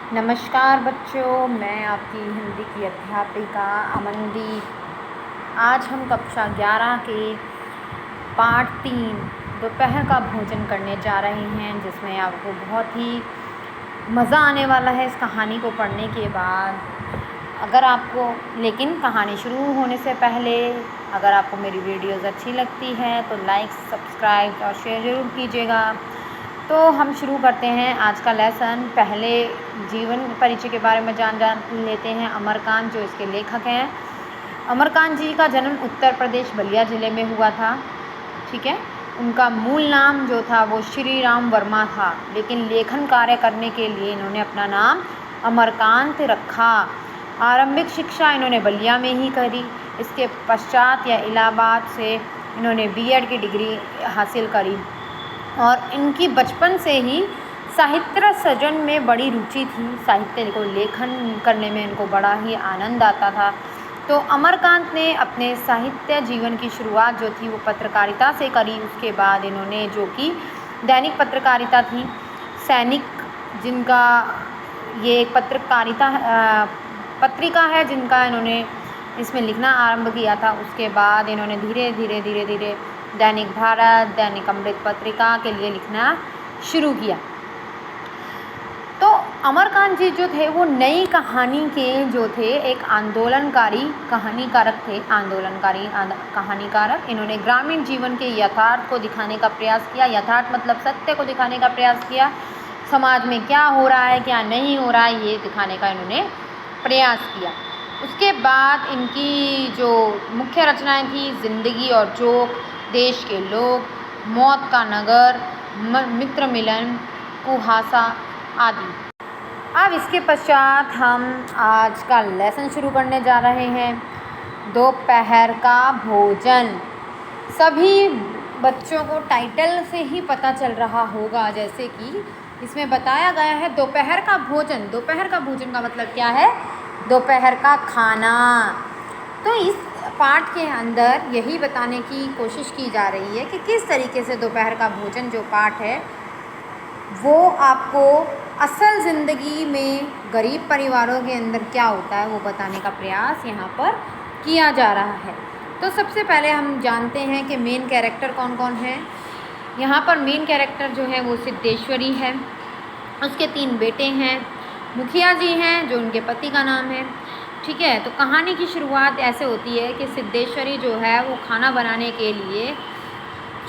नमस्कार बच्चों, मैं आपकी हिंदी की अध्यापिका अमनदीप। आज हम कक्षा 11 के पाठ 3 दोपहर का भोजन करने जा रहे हैं, जिसमें आपको बहुत ही मज़ा आने वाला है इस कहानी को पढ़ने के बाद। लेकिन कहानी शुरू होने से पहले अगर आपको मेरी वीडियोज़ अच्छी लगती है तो लाइक, सब्सक्राइब और शेयर ज़रूर कीजिएगा। तो हम शुरू करते हैं आज का लेसन। पहले जीवन परिचय के बारे में जान लेते हैं। अमरकांत जो इसके लेखक हैं, अमरकांत जी का जन्म उत्तर प्रदेश बलिया ज़िले में हुआ था। ठीक है, उनका मूल नाम जो था वो श्री राम वर्मा था, लेकिन लेखन कार्य करने के लिए इन्होंने अपना नाम अमरकांत रखा। आरंभिक शिक्षा इन्होंने बलिया में ही करी। इसके पश्चात या इलाहाबाद से इन्होंने बीएड की डिग्री हासिल करी और इनकी बचपन से ही साहित्य सृजन में बड़ी रुचि थी। साहित्य को लेखन करने में इनको बड़ा ही आनंद आता था। तो अमरकांत ने अपने साहित्य जीवन की शुरुआत जो थी वो पत्रकारिता से करी। उसके बाद इन्होंने जो कि दैनिक पत्रकारिता थी, सैनिक, जिनका ये एक पत्रिका है जिनका इन्होंने इसमें लिखना आरंभ किया था। उसके बाद इन्होंने धीरे धीरे दैनिक भारत, दैनिक अमृत पत्रिका के लिए लिखना शुरू किया। तो अमरकांत जी जो थे वो नई कहानी के जो थे एक आंदोलनकारी कहानीकारक थे। कहानीकारक। इन्होंने ग्रामीण जीवन के यथार्थ को दिखाने का प्रयास किया। यथार्थ मतलब सत्य को दिखाने का प्रयास किया। समाज में क्या हो रहा है, क्या नहीं हो रहा है, ये दिखाने का इन्होंने प्रयास किया। उसके बाद इनकी जो मुख्य रचनाएं थी, जिंदगी और जोक, देश के लोग, मौत का नगर, मित्र मिलन, कुहासा आदि। अब इसके पश्चात हम आज का लेसन शुरू करने जा रहे हैं। दोपहर का भोजन। सभी बच्चों को टाइटल से ही पता चल रहा होगा, जैसे कि इसमें बताया गया है दोपहर का भोजन। दोपहर का भोजन का मतलब क्या है? दोपहर का खाना। तो इस पाठ के अंदर यही बताने की कोशिश की जा रही है कि किस तरीके से दोपहर का भोजन जो पाठ है वो आपको असल ज़िंदगी में गरीब परिवारों के अंदर क्या होता है वो बताने का प्रयास यहाँ पर किया जा रहा है। तो सबसे पहले हम जानते हैं कि मेन कैरेक्टर कौन कौन है। यहाँ पर मेन कैरेक्टर जो है वो सिद्धेश्वरी है। उसके 3 बेटे हैं। मुखिया जी हैं जो उनके पति का नाम है। ठीक है, तो कहानी की शुरुआत ऐसे होती है कि सिद्धेश्वरी जो है वो खाना बनाने के लिए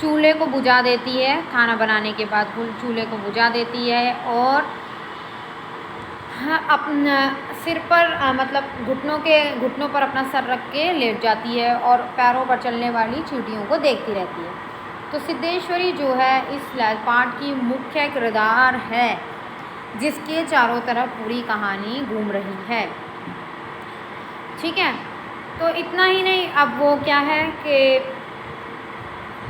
चूल्हे को बुझा देती है। खाना बनाने के बाद चूल्हे को बुझा देती है और अपना सिर पर मतलब घुटनों पर अपना सर रख के लेट जाती है और पैरों पर चलने वाली चींटियों को देखती रहती है। तो सिद्धेश्वरी जो है इस पाठ की मुख्य किरदार है, जिसके चारों तरफ पूरी कहानी घूम रही है। ठीक है, तो इतना ही नहीं, अब वो क्या है कि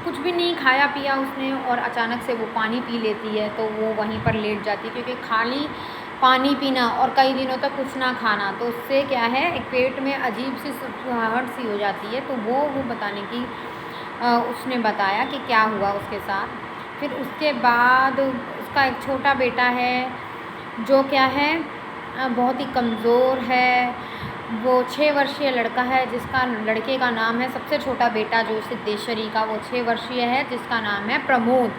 कुछ भी नहीं खाया पिया उसने और अचानक से वो पानी पी लेती है। तो वो वहीं पर लेट जाती है, क्योंकि खाली पानी पीना और कई दिनों तक कुछ ना खाना, तो उससे क्या है, एक पेट में अजीब सी सुसुहाहट सी हो जाती है। तो वो बताने की उसने बताया कि क्या हुआ उसके साथ। फिर उसके बाद उसका एक छोटा बेटा है जो क्या है, बहुत ही कमज़ोर है। वो 6 वर्षीय लड़का है लड़के का नाम है, सबसे छोटा बेटा जो सिद्धेश्वरी का, वो 6 वर्षीय है, जिसका नाम है प्रमोद,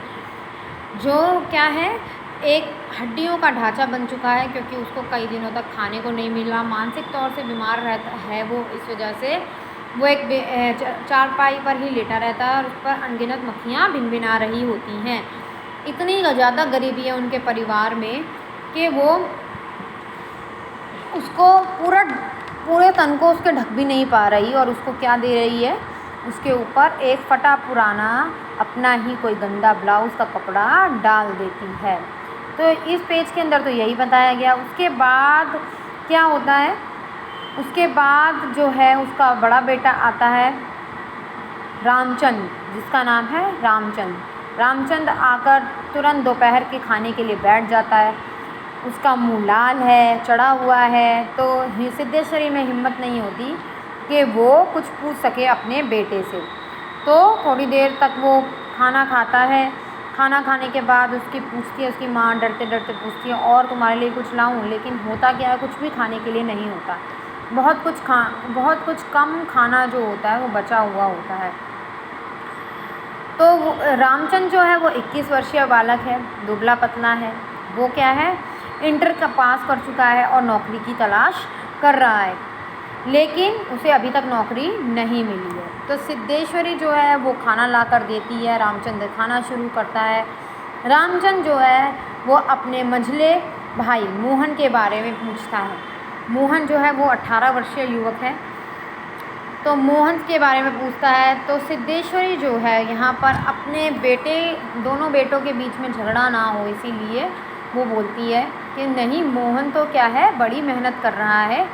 जो क्या है, एक हड्डियों का ढांचा बन चुका है, क्योंकि उसको कई दिनों तक खाने को नहीं मिला। मानसिक तौर से बीमार रहता है वो, इस वजह से वो एक चारपाई पर ही लेटा रहता है और उस पर अनगिनत मक्खियाँ भिनभिना रही होती हैं। इतनी ज़्यादा गरीबी है उनके परिवार में कि वो उसको पूरे तन को उसके ढक भी नहीं पा रही, और उसको क्या दे रही है, उसके ऊपर एक फटा पुराना अपना ही कोई गंदा ब्लाउज़ का कपड़ा डाल देती है। तो इस पेज के अंदर तो यही बताया गया। उसके बाद क्या होता है, उसके बाद जो है उसका बड़ा बेटा आता है रामचंद्र, जिसका नाम है रामचंद्र आकर तुरंत दोपहर के खाने के लिए बैठ जाता है। उसका मुँह लाल है, चढ़ा हुआ है। तो सिद्धेश्वरी में हिम्मत नहीं होती कि वो कुछ पूछ सके अपने बेटे से। तो थोड़ी देर तक वो खाना खाता है खाना खाने के बाद उसकी पूछती है, उसकी माँ डरते डरते पूछती है और तुम्हारे लिए कुछ लाऊं, लेकिन होता क्या है, कुछ भी खाने के लिए नहीं होता। बहुत कुछ कम खाना जो होता है वो बचा हुआ होता है। तो रामचंद्र जो है वो 21 वर्षीय बालक है, दुबला पतला है। वो क्या है, इंटर का पास कर चुका है और नौकरी की तलाश कर रहा है, लेकिन उसे अभी तक नौकरी नहीं मिली है। तो सिद्धेश्वरी जो है वो खाना ला कर देती है, रामचंद्र खाना शुरू करता है। रामचंद्र जो है वो अपने मंझले भाई मोहन के बारे में पूछता है। मोहन जो है वो 18 वर्षीय युवक है, तो मोहन के बारे में पूछता है। तो सिद्धेश्वरी जो है यहाँ पर अपने दोनों बेटों के बीच में झगड़ा ना हो, इसीलिए वो बोलती है कि नहीं, मोहन तो क्या है, बड़ी मेहनत कर रहा है,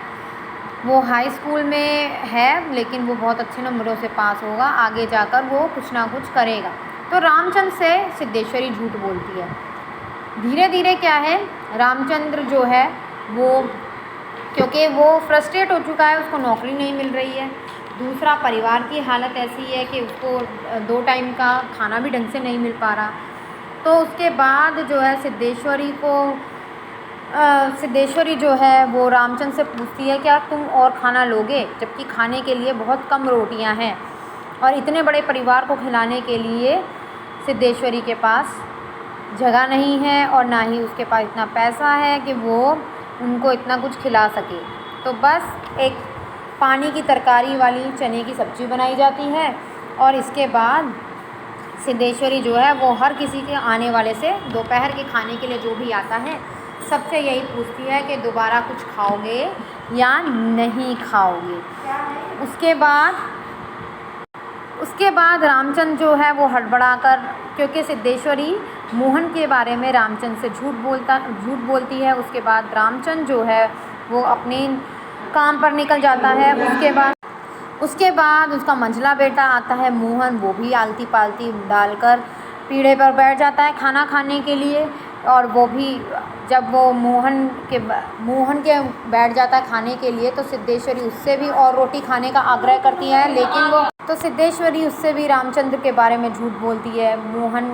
वो हाई स्कूल में है, लेकिन वो बहुत अच्छे नंबरों से पास होगा, आगे जाकर वो कुछ ना कुछ करेगा। तो रामचंद्र से सिद्धेश्वरी झूठ बोलती है। धीरे धीरे क्या है, रामचंद्र जो है वो, क्योंकि वो फ्रस्ट्रेट हो चुका है, उसको नौकरी नहीं मिल रही है, दूसरा परिवार की हालत ऐसी है कि उसको 2 टाइम का खाना भी ढंग से नहीं मिल पा रहा। तो उसके बाद जो है सिद्धेश्वरी जो है वो रामचंद्र से पूछती है, क्या तुम और खाना लोगे, जबकि खाने के लिए बहुत कम रोटियां हैं और इतने बड़े परिवार को खिलाने के लिए सिद्धेश्वरी के पास जगह नहीं है और ना ही उसके पास इतना पैसा है कि वो उनको इतना कुछ खिला सके। तो बस एक पानी की तरकारी वाली चने की सब्ज़ी बनाई जाती है और इसके बाद सिद्धेश्वरी जो है वो हर किसी के आने वाले से दोपहर के खाने के लिए जो भी आता है सबसे यही पूछती है कि दोबारा कुछ खाओगे या नहीं खाओगे। उसके बाद रामचंद्र जो है वो हड़बड़ाकर, क्योंकि सिद्धेश्वरी मोहन के बारे में रामचंद्र से झूठ बोलती है, उसके बाद रामचंद्र जो है वो अपने काम पर निकल जाता है। उसके बाद उसका मंझला बेटा आता है मोहन, वो भी आलती पालती डालकर पीढ़े पर बैठ जाता है खाना खाने के लिए। और वो भी जब वो मोहन के बैठ जाता है खाने के लिए, तो सिद्धेश्वरी उससे भी और रोटी खाने का आग्रह करती है, लेकिन सिद्धेश्वरी उससे भी रामचंद्र के बारे में झूठ बोलती है। मोहन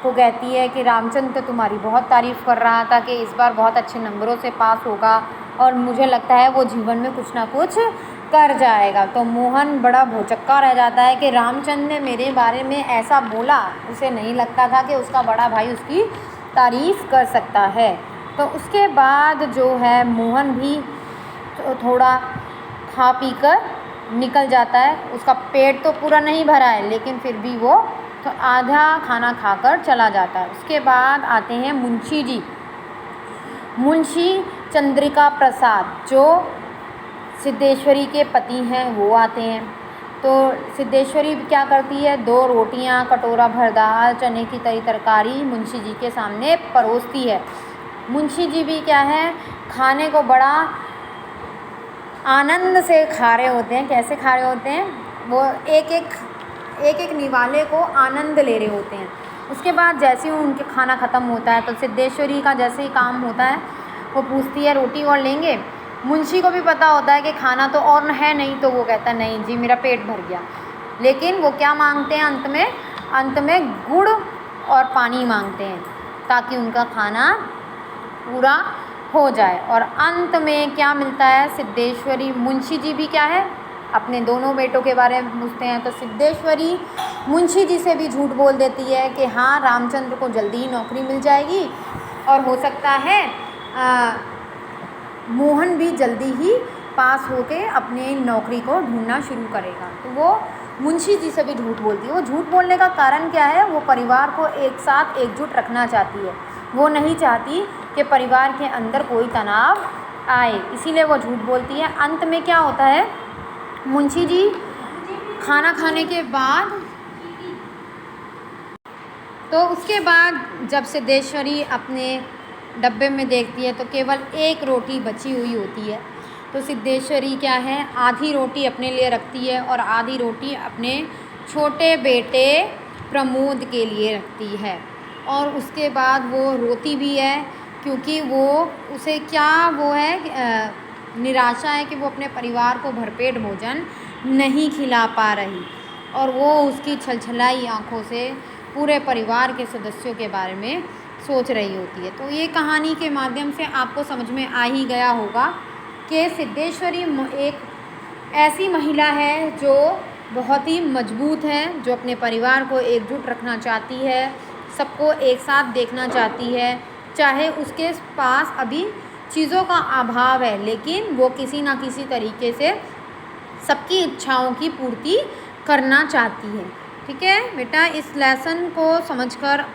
को कहती है कि रामचंद्र तो तुम्हारी बहुत तारीफ़ कर रहा था कि इस बार बहुत अच्छे नंबरों से पास होगा और मुझे लगता है वो जीवन में कुछ ना कुछ कर जाएगा। तो मोहन बड़ा भौचक्का रह जाता है कि रामचंद्र ने मेरे बारे में ऐसा बोला, उसे नहीं लगता था कि उसका बड़ा भाई उसकी तारीफ़ कर सकता है। तो उसके बाद जो है मोहन भी थोड़ा खा पी कर निकल जाता है। उसका पेट तो पूरा नहीं भरा है, लेकिन फिर भी वो तो आधा खाना खाकर चला जाता है। उसके बाद आते हैं मुंशी जी, मुंशी चंद्रिका प्रसाद जो सिद्धेश्वरी के पति हैं, वो आते हैं। तो सिद्धेश्वरी क्या करती है, 2 रोटियां, कटोरा भर दाल, चने की तरी तरकारी मुंशी जी के सामने परोसती है। मुंशी जी भी क्या है, खाने को बड़ा आनंद से खा रहे होते हैं। कैसे खा रहे होते हैं, वो एक निवाले को आनंद ले रहे होते हैं। उसके बाद जैसे ही उनके खाना ख़त्म होता है, तो सिद्धेश्वरी का जैसे ही काम होता है, वो पूछती है रोटी और लेंगे। मुंशी को भी पता होता है कि खाना तो और है नहीं, तो वो कहता है नहीं जी, मेरा पेट भर गया। लेकिन वो क्या मांगते हैं, अंत में गुड़ और पानी मांगते हैं, ताकि उनका खाना पूरा हो जाए। और अंत में क्या मिलता है, सिद्धेश्वरी, मुंशी जी भी क्या है, अपने दोनों बेटों के बारे में पूछते हैं। तो सिद्धेश्वरी मुंशी जी से भी झूठ बोल देती है कि हाँ, रामचंद्र को जल्दी ही नौकरी मिल जाएगी और हो सकता है मोहन भी जल्दी ही पास होके अपने नौकरी को ढूंढना शुरू करेगा। तो वो मुंशी जी से भी झूठ बोलती है। वो झूठ बोलने का कारण क्या है, वो परिवार को एक साथ एकजुट रखना चाहती है। वो नहीं चाहती कि परिवार के अंदर कोई तनाव आए, इसीलिए वो झूठ बोलती है। अंत में क्या होता है, मुंशी जी खाना खाने के बाद, तो उसके बाद जब सिद्धेश्वरी अपने डब्बे में देखती है तो केवल 1 रोटी बची हुई होती है। तो सिद्धेश्वरी क्या है, आधी रोटी अपने लिए रखती है और आधी रोटी अपने छोटे बेटे प्रमोद के लिए रखती है। और उसके बाद वो रोती भी है, क्योंकि उसे क्या निराशा है कि वो अपने परिवार को भरपेट भोजन नहीं खिला पा रही। और वो उसकी छलछलाई आँखों से पूरे परिवार के सदस्यों के बारे में सोच रही होती है। तो ये कहानी के माध्यम से आपको समझ में आ ही गया होगा कि सिद्धेश्वरी एक ऐसी महिला है जो बहुत ही मजबूत है, जो अपने परिवार को एकजुट रखना चाहती है, सबको एक साथ देखना चाहती है। चाहे उसके पास अभी चीज़ों का अभाव है, लेकिन वो किसी ना किसी तरीके से सबकी इच्छाओं की पूर्ति करना चाहती है। ठीक है बेटा, इस लेसन को समझकर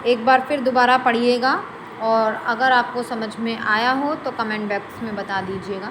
एक बार फिर दोबारा पढ़िएगा, और अगर आपको समझ में आया हो तो कमेंट बॉक्स में बता दीजिएगा।